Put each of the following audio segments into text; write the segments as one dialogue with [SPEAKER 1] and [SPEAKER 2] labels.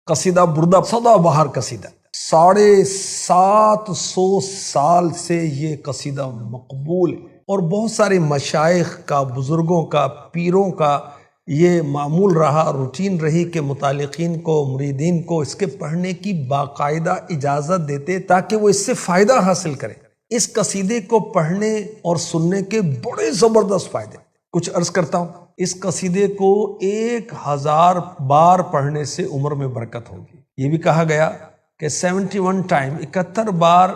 [SPEAKER 1] قصیدہ بردہ سدا بہار قصیدہ، 750 سال سے یہ قصیدہ مقبول ہے، اور بہت سارے مشائخ کا، بزرگوں کا، پیروں کا یہ معمول رہا، روٹین رہی کہ متعلقین کو، مریدین کو اس کے پڑھنے کی باقاعدہ اجازت دیتے تاکہ وہ اس سے فائدہ حاصل کریں۔ اس قصیدے کو پڑھنے اور سننے کے بڑے زبردست فائدے، کچھ عرض کرتا ہوں۔ اس قصیدے کو 1000 بار پڑھنے سے عمر میں برکت ہوگی۔ یہ بھی کہا گیا کہ 71 ٹائم 71 بار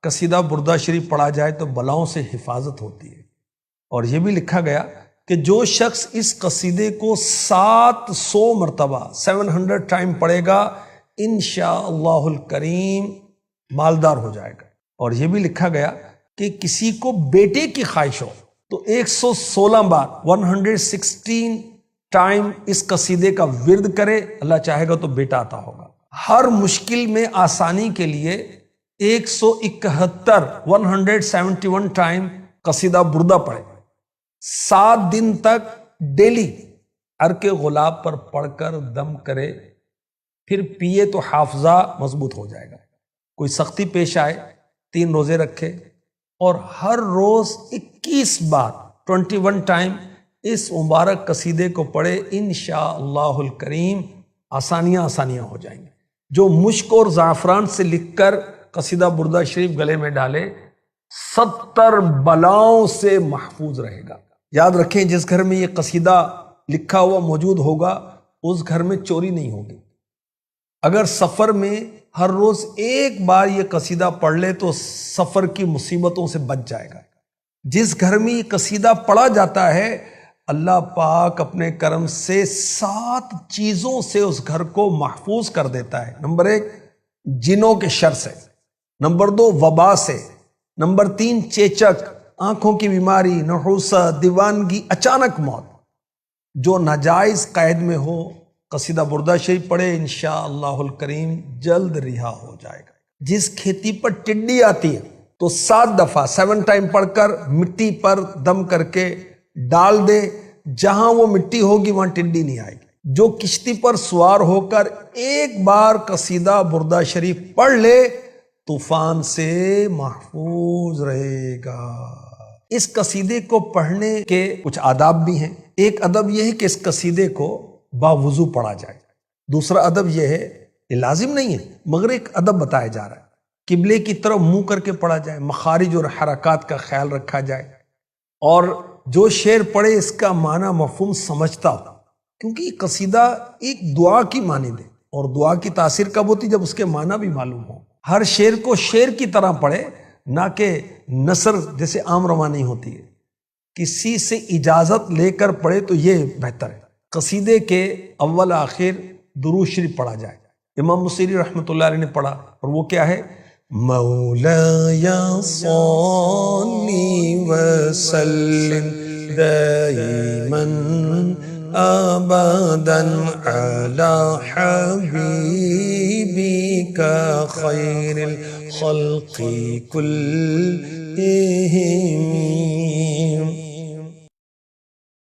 [SPEAKER 1] قصیدہ بردہ شریف پڑھا جائے تو بلاؤں سے حفاظت ہوتی ہے۔ اور یہ بھی لکھا گیا کہ جو شخص اس قصیدے کو 700 مرتبہ 700 ٹائم پڑھے گا انشاءاللہ الکریم مالدار ہو جائے گا۔ اور یہ بھی لکھا گیا کہ کسی کو بیٹے کی خواہش ہو تو 116 بار 116 ٹائم اس قصیدے کا ورد کرے، اللہ چاہے گا تو بیٹا عطا ہوگا۔ ہر مشکل میں آسانی کے لیے 171 ٹائم قصیدہ بردہ پڑھے، 7 دن تک ڈیلی عرق غلاب پر پڑھ کر دم کرے، پھر پیے تو حافظہ مضبوط ہو جائے گا۔ کوئی سختی پیش آئے 3 روزے رکھے اور ہر روز 21 بار 21 ٹائم اس مبارک قصیدے کو پڑھے، انشاءاللہ الکریم آسانیاں ہو جائیں گی۔ جو مشک اور زعفران سے لکھ کر قصیدہ بردہ شریف گلے میں ڈالے 70 بلاؤں سے محفوظ رہے گا۔ یاد رکھیں جس گھر میں یہ قصیدہ لکھا ہوا موجود ہوگا اس گھر میں چوری نہیں ہوگی۔ اگر سفر میں ہر روز 1 بار یہ قصیدہ پڑھ لے تو سفر کی مصیبتوں سے بچ جائے گا۔ جس گھر میں یہ قصیدہ پڑھا جاتا ہے اللہ پاک اپنے کرم سے 7 چیزوں سے اس گھر کو محفوظ کر دیتا ہے۔ نمبر 1 جنوں کے شر سے، نمبر 2 وبا سے، نمبر 3 چیچک، آنکھوں کی بیماری، نحوست، دیوانگی، اچانک موت۔ جو ناجائز قید میں ہو قصیدہ بردہ شریف پڑھے انشاءاللہ الکریم جلد رہا ہو جائے گا۔ جس کھیتی پر ٹڈی آتی ہے تو 7 دفعہ 7 ٹائم پڑھ کر مٹی پر دم کر کے ڈال دے، جہاں وہ مٹی ہوگی وہاں ٹڈی نہیں آئے گی۔ جو کشتی پر سوار ہو کر 1 بار قصیدہ بردہ شریف پڑھ لے طوفان سے محفوظ رہے گا۔ اس قصیدے کو پڑھنے کے کچھ آداب بھی ہیں۔ ایک ادب یہ ہے کہ اس قصیدے کو باوضو پڑھا جائے۔ دوسرا ادب یہ ہے، یہ لازم نہیں ہے مگر ایک ادب بتایا جا رہا ہے، قبلے کی طرف منہ کر کے پڑھا جائے، مخارج اور حرکات کا خیال رکھا جائے، اور جو شعر پڑھے اس کا معنی مفہوم سمجھتا ہو، کیونکہ یہ قصیدہ ایک دعا کی مانند ہے، اور دعا کی تاثیر کب ہوتی جب اس کے معنی بھی معلوم ہو۔ ہر شعر کو شعر کی طرح پڑھے، نہ کہ نثر جیسے عام روانی ہوتی ہے۔ کسی سے اجازت لے کر پڑھے تو یہ بہتر ہے۔ قصیدے کے اول آخر درود شریف پڑھا جائے۔ امام بصیری رحمۃ اللہ علیہ نے پڑھا، اور وہ کیا ہے؟ مولایا صلی وسلم دائما ابدا علی حبیبک خیر الخلق کلہم